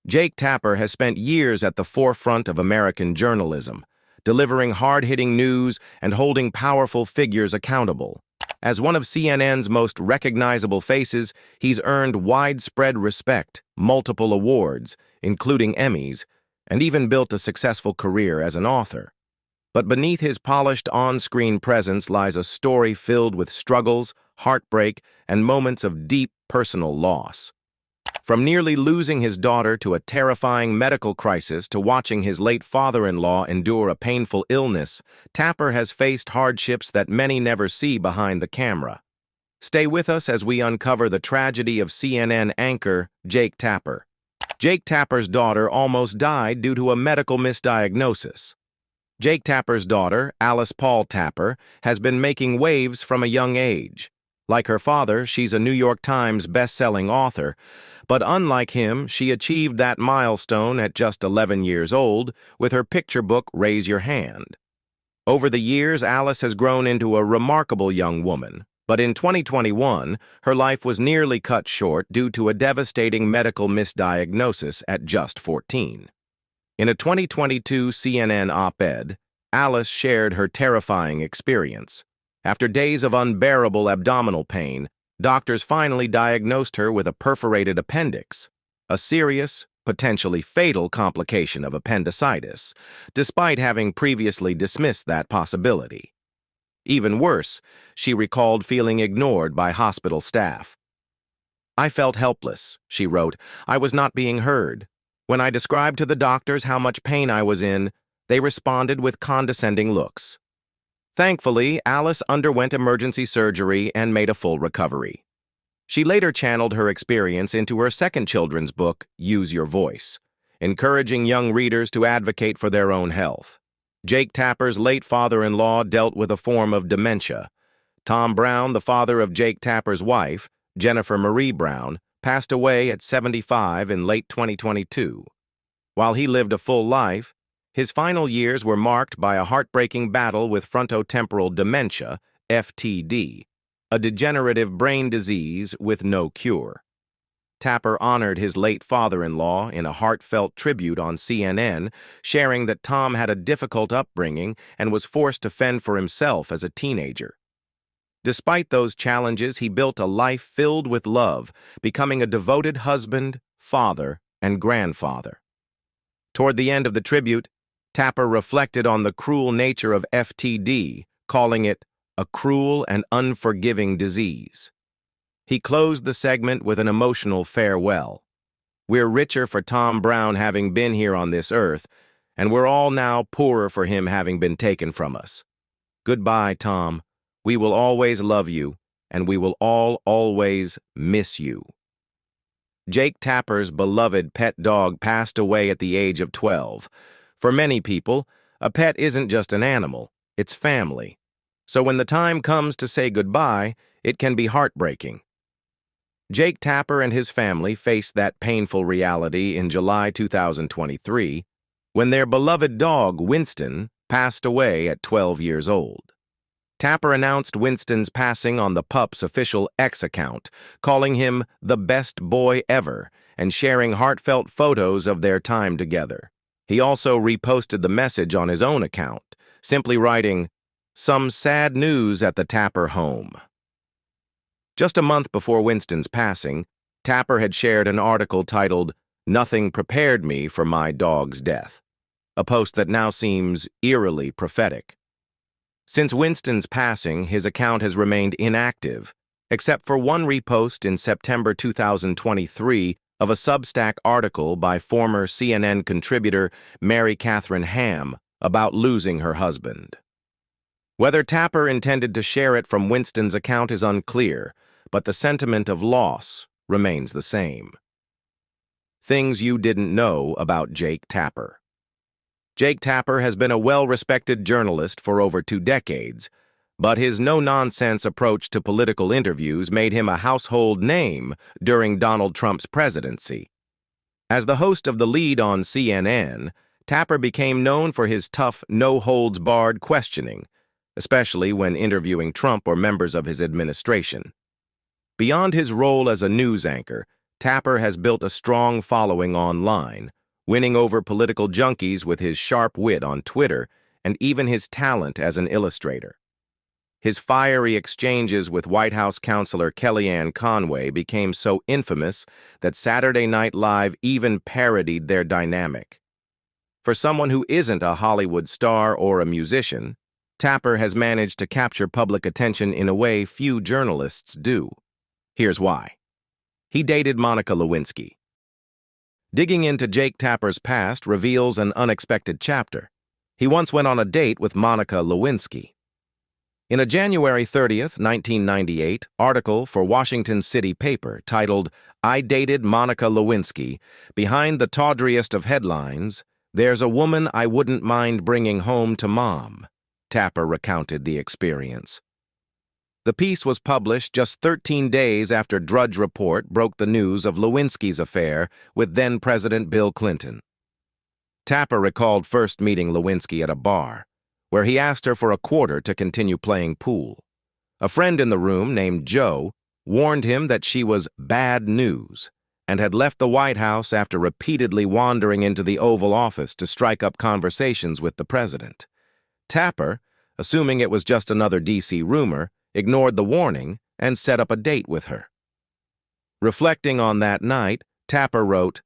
Jake Tapper has spent years at the forefront of American journalism, delivering hard-hitting news and holding powerful figures accountable. As one of CNN's most recognizable faces, he's earned widespread respect, multiple awards, including Emmys, and even built a successful career as an author. But beneath his polished on-screen presence lies a story filled with struggles, heartbreak, and moments of deep personal loss. From nearly losing his daughter to a terrifying medical crisis to watching his late father-in-law endure a painful illness, Tapper has faced hardships that many never see behind the camera. Stay with us as we uncover the tragedy of CNN anchor Jake Tapper. Jake Tapper's daughter almost died due to a medical misdiagnosis. Jake Tapper's daughter, Alice Paul Tapper, has been making waves from a young age. Like her father, she's a New York Times best-selling author, but unlike him, she achieved that milestone at just 11 years old with her picture book Raise Your Hand. Over the years, Alice has grown into a remarkable young woman, but in 2021, her life was nearly cut short due to a devastating medical misdiagnosis at just 14. In a 2022 CNN op-ed, Alice shared her terrifying experience. After days of unbearable abdominal pain, doctors finally diagnosed her with a perforated appendix, a serious, potentially fatal complication of appendicitis, despite having previously dismissed that possibility. Even worse, she recalled feeling ignored by hospital staff. "I felt helpless," she wrote. "I was not being heard. When I described to the doctors how much pain I was in, they responded with condescending looks." Thankfully, Alice underwent emergency surgery and made a full recovery. She later channeled her experience into her second children's book, Use Your Voice, encouraging young readers to advocate for their own health. Jake Tapper's late father-in-law dealt with a form of dementia. Tom Brown, the father of Jake Tapper's wife, Jennifer Marie Brown, passed away at 75 in late 2022. While he lived a full life, his final years were marked by a heartbreaking battle with frontotemporal dementia, FTD, a degenerative brain disease with no cure. Tapper honored his late father-in-law in a heartfelt tribute on CNN, sharing that Tom had a difficult upbringing and was forced to fend for himself as a teenager. Despite those challenges, he built a life filled with love, becoming a devoted husband, father, and grandfather. Toward the end of the tribute, Tapper reflected on the cruel nature of FTD, calling it a cruel and unforgiving disease. He closed the segment with an emotional farewell. "We're richer for Tom Brown having been here on this earth, and we're all now poorer for him having been taken from us. Goodbye, Tom. We will always love you, and we will all always miss you." Jake Tapper's beloved pet dog passed away at the age of 12. For many people, a pet isn't just an animal, it's family. So when the time comes to say goodbye, it can be heartbreaking. Jake Tapper and his family faced that painful reality in July 2023, when their beloved dog, Winston, passed away at 12 years old. Tapper announced Winston's passing on the pup's official X account, calling him the best boy ever and sharing heartfelt photos of their time together. He also reposted the message on his own account, simply writing, "Some sad news at the Tapper home." Just a month before Winston's passing, Tapper had shared an article titled, "Nothing Prepared Me for My Dog's Death," a post that now seems eerily prophetic. Since Winston's passing, his account has remained inactive, except for one repost in September 2023 of a Substack article by former CNN contributor Mary Catherine Ham about losing her husband. Whether Tapper intended to share it from Winston's account is unclear, but the sentiment of loss remains the same. Things you didn't know about Jake Tapper. Jake Tapper has been a well-respected journalist for over 2 decades, but his no-nonsense approach to political interviews made him a household name during Donald Trump's presidency. As the host of The Lead on CNN, Tapper became known for his tough, no-holds-barred questioning, especially when interviewing Trump or members of his administration. Beyond his role as a news anchor, Tapper has built a strong following online, winning over political junkies with his sharp wit on Twitter and even his talent as an illustrator. His fiery exchanges with White House counselor Kellyanne Conway became so infamous that Saturday Night Live even parodied their dynamic. For someone who isn't a Hollywood star or a musician, Tapper has managed to capture public attention in a way few journalists do. Here's why. He dated Monica Lewinsky. Digging into Jake Tapper's past reveals an unexpected chapter. He once went on a date with Monica Lewinsky. In a January 30th, 1998, article for Washington City paper titled, "I Dated Monica Lewinsky," behind the tawdriest of headlines, "There's a woman I wouldn't mind bringing home to mom," Tapper recounted the experience. The piece was published just 13 days after Drudge Report broke the news of Lewinsky's affair with then-President Bill Clinton. Tapper recalled first meeting Lewinsky at a bar, where he asked her for a quarter to continue playing pool. A friend in the room named Joe warned him that she was bad news and had left the White House after repeatedly wandering into the Oval Office to strike up conversations with the president. Tapper, assuming it was just another D.C. rumor, ignored the warning and set up a date with her. Reflecting on that night, Tapper wrote,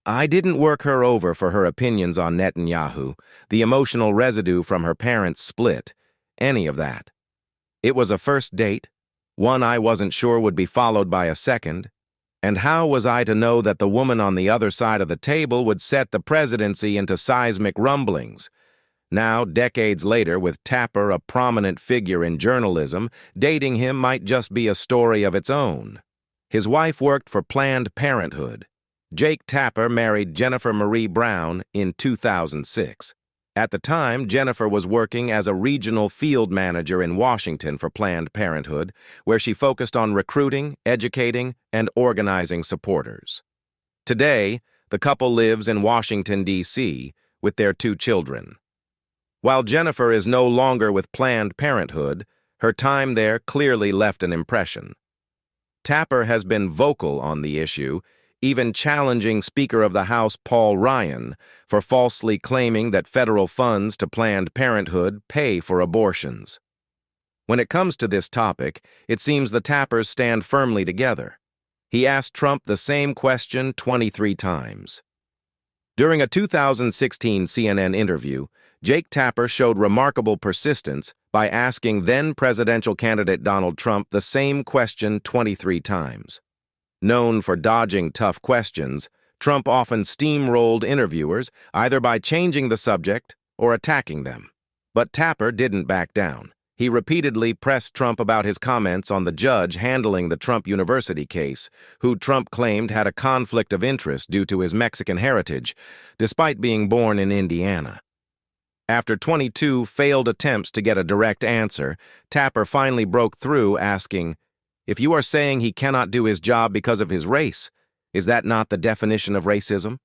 "I didn't work her over for her opinions on Netanyahu, the emotional residue from her parents' split, any of that. It was a first date, one I wasn't sure would be followed by a second, and how was I to know that the woman on the other side of the table would set the presidency into seismic rumblings? Now, decades later, with Tapper a prominent figure in journalism, dating him might just be a story of its own. His wife worked for Planned Parenthood. Jake Tapper married Jennifer Marie Brown in 2006. At the time, Jennifer was working as a regional field manager in Washington for Planned Parenthood, where she focused on recruiting, educating, and organizing supporters. Today, the couple lives in Washington, D.C., with their 2 children. While Jennifer is no longer with Planned Parenthood, her time there clearly left an impression. Tapper has been vocal on the issue, even challenging Speaker of the House Paul Ryan for falsely claiming that federal funds to Planned Parenthood pay for abortions. When it comes to this topic, it seems the Tappers stand firmly together. He asked Trump the same question 23 times. During a 2016 CNN interview, Jake Tapper showed remarkable persistence by asking then-presidential candidate Donald Trump the same question 23 times. Known for dodging tough questions, Trump often steamrolled interviewers either by changing the subject or attacking them. But Tapper didn't back down. He repeatedly pressed Trump about his comments on the judge handling the Trump University case, who Trump claimed had a conflict of interest due to his Mexican heritage, despite being born in Indiana. After 22 failed attempts to get a direct answer, Tapper finally broke through, asking, "If you are saying he cannot do his job because of his race, is that not the definition of racism?"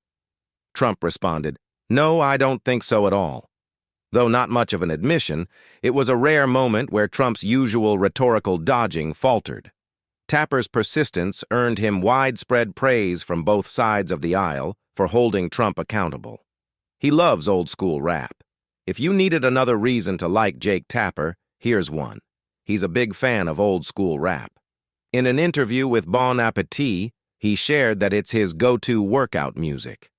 Trump responded, "No, I don't think so at all." Though not much of an admission, it was a rare moment where Trump's usual rhetorical dodging faltered. Tapper's persistence earned him widespread praise from both sides of the aisle for holding Trump accountable. He loves old-school rap. If you needed another reason to like Jake Tapper, here's one. He's a big fan of old-school rap. In an interview with Bon Appetit, he shared that it's his go-to workout music.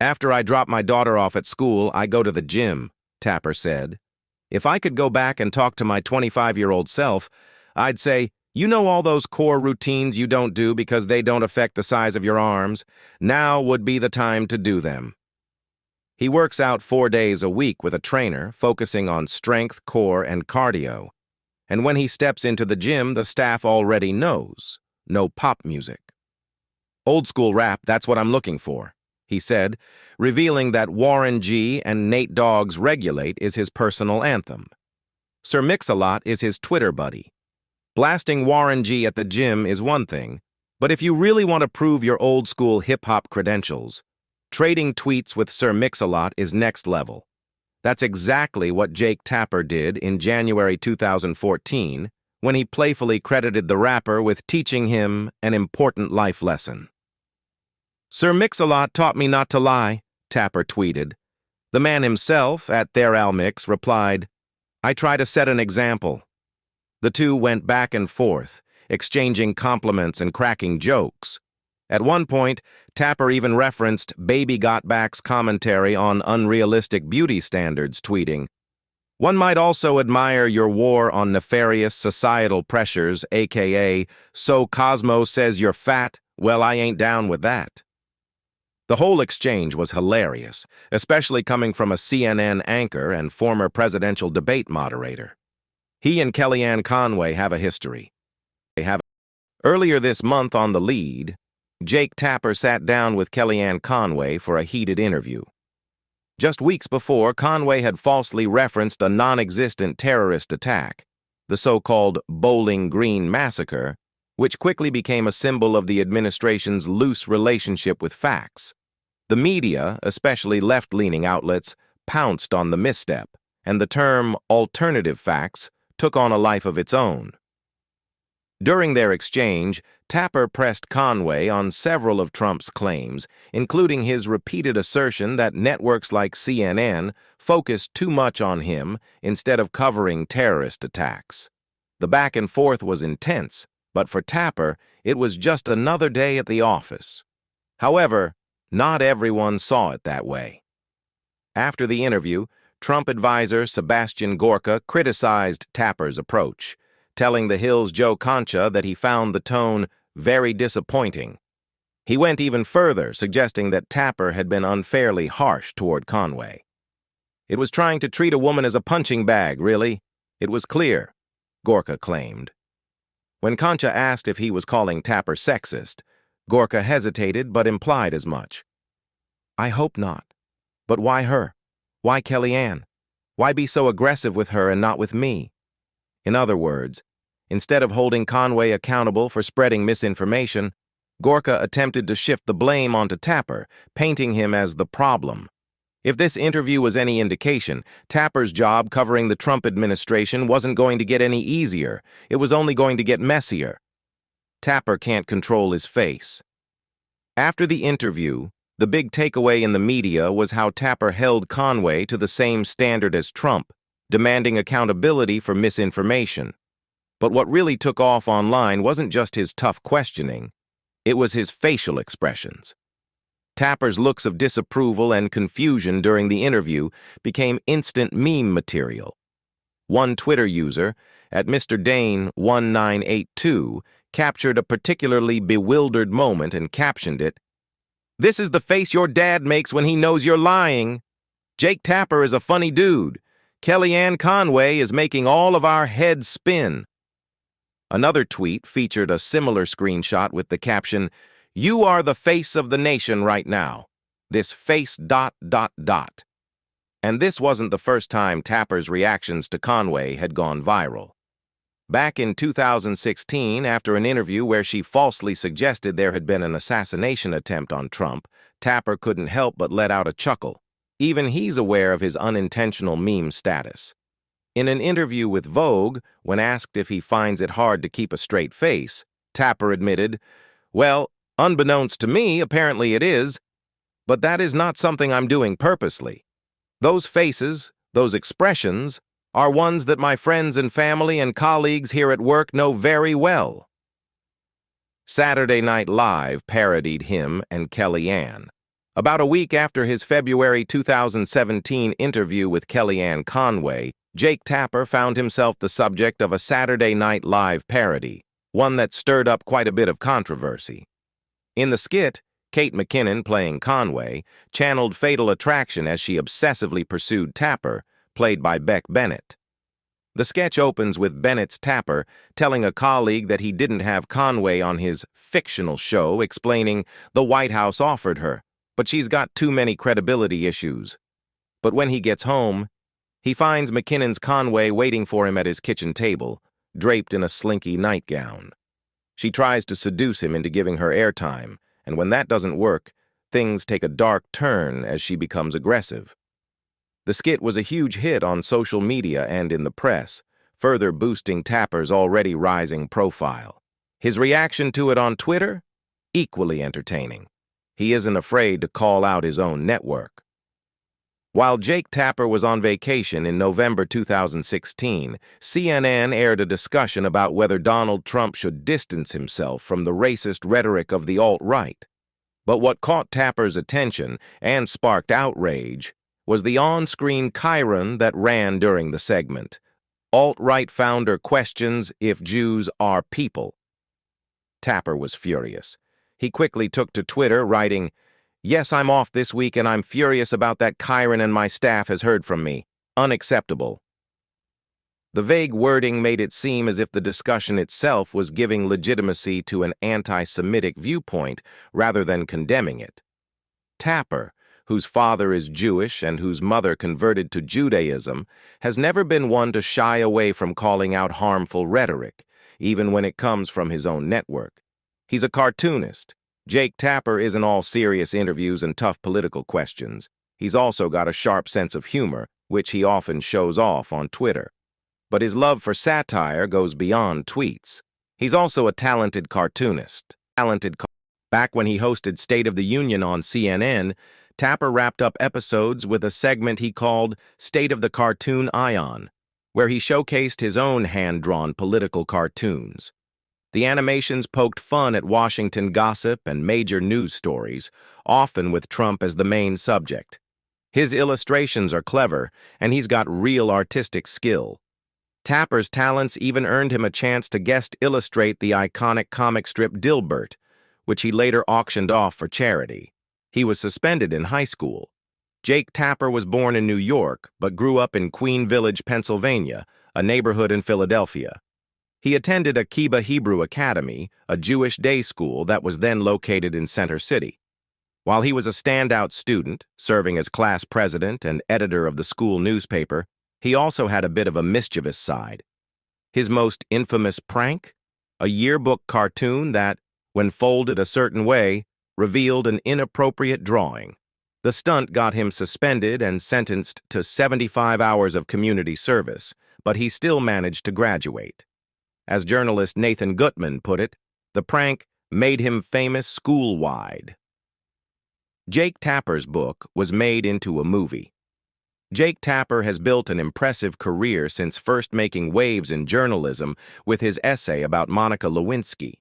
"After I drop my daughter off at school, I go to the gym," Tapper said. "If I could go back and talk to my 25-year-old self, I'd say, you know all those core routines you don't do because they don't affect the size of your arms? Now would be the time to do them." He works out 4 days a week with a trainer, focusing on strength, core, and cardio. And when he steps into the gym, the staff already knows. No pop music. "Old school rap, that's what I'm looking for," he said, revealing that Warren G. and Nate Dogg's Regulate is his personal anthem. Sir Mixalot is his Twitter buddy. Blasting Warren G. at the gym is one thing, but if you really want to prove your old-school hip-hop credentials, trading tweets with Sir Mixalot is next level. That's exactly what Jake Tapper did in January 2014 when he playfully credited the rapper with teaching him an important life lesson. "Sir Mixalot taught me not to lie," Tapper tweeted. The man himself, at @TheirAlMix, replied, "I try to set an example." The two went back and forth, exchanging compliments and cracking jokes. At one point, Tapper even referenced Baby Got Back's commentary on unrealistic beauty standards, tweeting, "One might also admire your war on nefarious societal pressures, aka, so Cosmo says you're fat, well, I ain't down with that." The whole exchange was hilarious, especially coming from a CNN anchor and former presidential debate moderator. He and Kellyanne Conway have a history. Earlier this month on The Lead, Jake Tapper sat down with Kellyanne Conway for a heated interview. Just weeks before, Conway had falsely referenced a non-existent terrorist attack, the so-called Bowling Green Massacre, which quickly became a symbol of the administration's loose relationship with facts. The media, especially left-leaning outlets, pounced on the misstep, and the term alternative facts took on a life of its own. During their exchange, Tapper pressed Conway on several of Trump's claims, including his repeated assertion that networks like CNN focused too much on him instead of covering terrorist attacks. The back and forth was intense, but for Tapper, it was just another day at the office. However, not everyone saw it that way. After the interview, Trump advisor Sebastian Gorka criticized Tapper's approach, telling The Hill's Joe Concha that he found the tone very disappointing. He went even further, suggesting that Tapper had been unfairly harsh toward Conway. "It was trying to treat a woman as a punching bag, really. It was clear," Gorka claimed. When Concha asked if he was calling Tapper sexist, Gorka hesitated but implied as much. "I hope not. But why her? Why Kellyanne? Why be so aggressive with her and not with me?" In other words, instead of holding Conway accountable for spreading misinformation, Gorka attempted to shift the blame onto Tapper, painting him as the problem. If this interview was any indication, Tapper's job covering the Trump administration wasn't going to get any easier. It was only going to get messier. Tapper can't control his face. After the interview, the big takeaway in the media was how Tapper held Conway to the same standard as Trump, demanding accountability for misinformation. But what really took off online wasn't just his tough questioning, it was his facial expressions. Tapper's looks of disapproval and confusion during the interview became instant meme material. One Twitter user, at Mr. Dane1982, captured a particularly bewildered moment and captioned it, "This is the face your dad makes when he knows you're lying. Jake Tapper is a funny dude. Kellyanne Conway is making all of our heads spin." Another tweet featured a similar screenshot with the caption, "You are the face of the nation right now. This face ... And this wasn't the first time Tapper's reactions to Conway had gone viral. Back in 2016, after an interview where she falsely suggested there had been an assassination attempt on Trump, Tapper couldn't help but let out a chuckle. Even he's aware of his unintentional meme status. In an interview with Vogue, when asked if he finds it hard to keep a straight face, Tapper admitted, "Well, unbeknownst to me, apparently it is, but that is not something I'm doing purposely. Those faces, those expressions, are ones that my friends and family and colleagues here at work know very well." Saturday Night Live parodied him and Kellyanne. About a week after his February 2017 interview with Kellyanne Conway, Jake Tapper found himself the subject of a Saturday Night Live parody, one that stirred up quite a bit of controversy. In the skit, Kate McKinnon, playing Conway, channeled Fatal Attraction as she obsessively pursued Tapper, played by Beck Bennett. The sketch opens with Bennett's Tapper telling a colleague that he didn't have Conway on his fictional show, explaining the White House offered her, but she's got too many credibility issues. But when he gets home, he finds McKinnon's Conway waiting for him at his kitchen table, draped in a slinky nightgown. She tries to seduce him into giving her airtime, and when that doesn't work, things take a dark turn as she becomes aggressive. The skit was a huge hit on social media and in the press, further boosting Tapper's already rising profile. His reaction to it on Twitter? Equally entertaining. He isn't afraid to call out his own network. While Jake Tapper was on vacation in November 2016, CNN aired a discussion about whether Donald Trump should distance himself from the racist rhetoric of the alt-right. But what caught Tapper's attention and sparked outrage was the on-screen chyron that ran during the segment. Alt-right founder questions if Jews are people. Tapper was furious. He quickly took to Twitter, writing, "Yes, I'm off this week and I'm furious about that chyron and my staff has heard from me. Unacceptable." The vague wording made it seem as if the discussion itself was giving legitimacy to an anti-Semitic viewpoint rather than condemning it. Tapper, whose father is Jewish and whose mother converted to Judaism, has never been one to shy away from calling out harmful rhetoric, even when it comes from his own network. He's a cartoonist. Jake Tapper isn't all serious interviews and tough political questions. He's also got a sharp sense of humor, which he often shows off on Twitter. But his love for satire goes beyond tweets. He's also a talented cartoonist. Back when he hosted State of the Union on CNN, Tapper wrapped up episodes with a segment he called State of the Cartoon Ion, where he showcased his own hand-drawn political cartoons. The animations poked fun at Washington gossip and major news stories, often with Trump as the main subject. His illustrations are clever, and he's got real artistic skill. Tapper's talents even earned him a chance to guest illustrate the iconic comic strip Dilbert, which he later auctioned off for charity. He was suspended in high school. Jake Tapper was born in New York, but grew up in Queen Village, Pennsylvania, a neighborhood in Philadelphia. He attended Akiba Hebrew Academy, a Jewish day school that was then located in Center City. While he was a standout student, serving as class president and editor of the school newspaper, he also had a bit of a mischievous side. His most infamous prank? A yearbook cartoon that, when folded a certain way, revealed an inappropriate drawing. The stunt got him suspended and sentenced to 75 hours of community service, but he still managed to graduate. As journalist Nathan Gutman put it, the prank made him famous school-wide. Jake Tapper's book was made into a movie. Jake Tapper has built an impressive career since first making waves in journalism with his essay about Monica Lewinsky.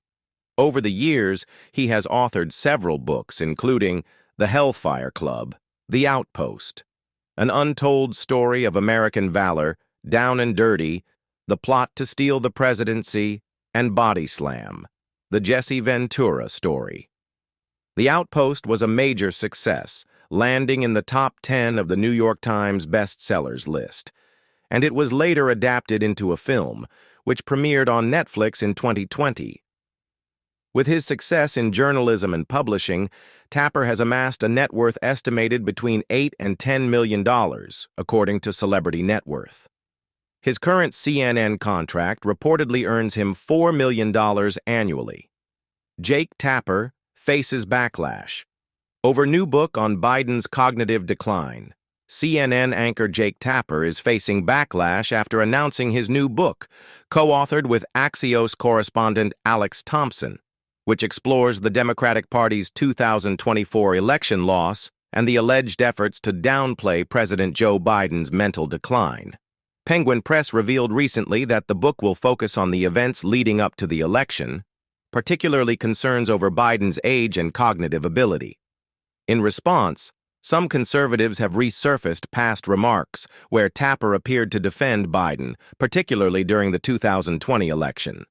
Over the years, he has authored several books, including The Hellfire Club, The Outpost, An Untold Story of American Valor, Down and Dirty, The Plot to Steal the Presidency, and Body Slam, The Jesse Ventura Story. The Outpost was a major success, landing in the top 10 of the New York Times bestsellers list, and it was later adapted into a film, which premiered on Netflix in 2020. With his success in journalism and publishing, Tapper has amassed a net worth estimated between $8 and $10 million, according to Celebrity Net Worth. His current CNN contract reportedly earns him $4 million annually. Jake Tapper faces backlash. Over new book on Biden's cognitive decline. CNN anchor Jake Tapper is facing backlash after announcing his new book, co-authored with Axios correspondent Alex Thompson, which explores the Democratic Party's 2024 election loss and the alleged efforts to downplay President Joe Biden's mental decline. Penguin Press revealed recently that the book will focus on the events leading up to the election, particularly concerns over Biden's age and cognitive ability. In response, some conservatives have resurfaced past remarks where Tapper appeared to defend Biden, particularly during the 2020 election.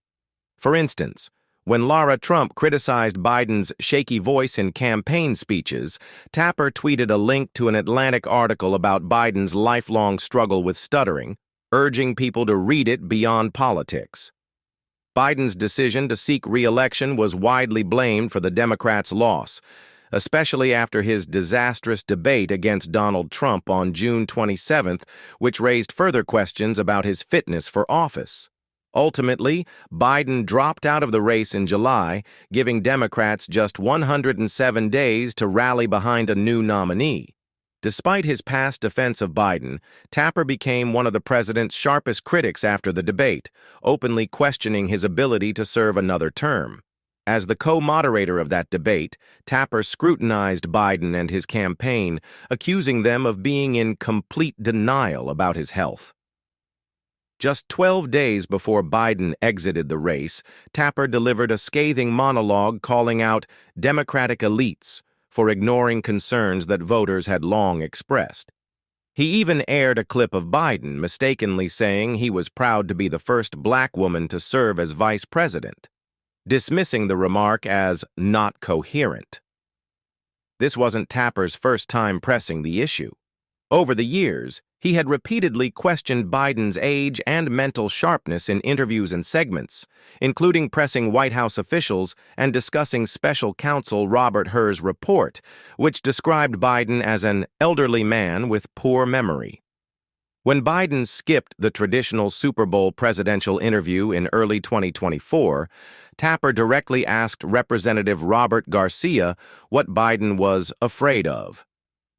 For instance, when Lara Trump criticized Biden's shaky voice in campaign speeches, Tapper tweeted a link to an Atlantic article about Biden's lifelong struggle with stuttering, urging people to read it beyond politics. Biden's decision to seek re-election was widely blamed for the Democrats' loss, especially after his disastrous debate against Donald Trump on June 27th, which raised further questions about his fitness for office. Ultimately, Biden dropped out of the race in July, giving Democrats just 107 days to rally behind a new nominee. Despite his past defense of Biden, Tapper became one of the president's sharpest critics after the debate, openly questioning his ability to serve another term. As the co-moderator of that debate, Tapper scrutinized Biden and his campaign, accusing them of being in complete denial about his health. Just 12 days before Biden exited the race, Tapper delivered a scathing monologue calling out Democratic elites for ignoring concerns that voters had long expressed. He even aired a clip of Biden mistakenly saying he was proud to be the first black woman to serve as vice president, dismissing the remark as not coherent. This wasn't Tapper's first time pressing the issue. Over the years, he had repeatedly questioned Biden's age and mental sharpness in interviews and segments, including pressing White House officials and discussing special counsel Robert Hur's report, which described Biden as an elderly man with poor memory. When Biden skipped the traditional Super Bowl presidential interview in early 2024, Tapper directly asked Representative Robert Garcia what Biden was afraid of.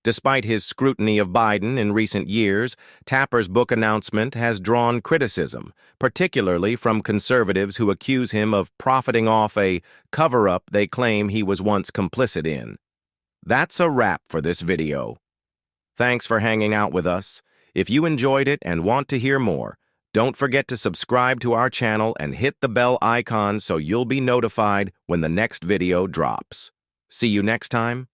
Despite his scrutiny of Biden in recent years, Tapper's book announcement has drawn criticism, particularly from conservatives who accuse him of profiting off a cover-up they claim he was once complicit in. That's a wrap for this video. Thanks for hanging out with us. If you enjoyed it and want to hear more, don't forget to subscribe to our channel and hit the bell icon so you'll be notified when the next video drops. See you next time.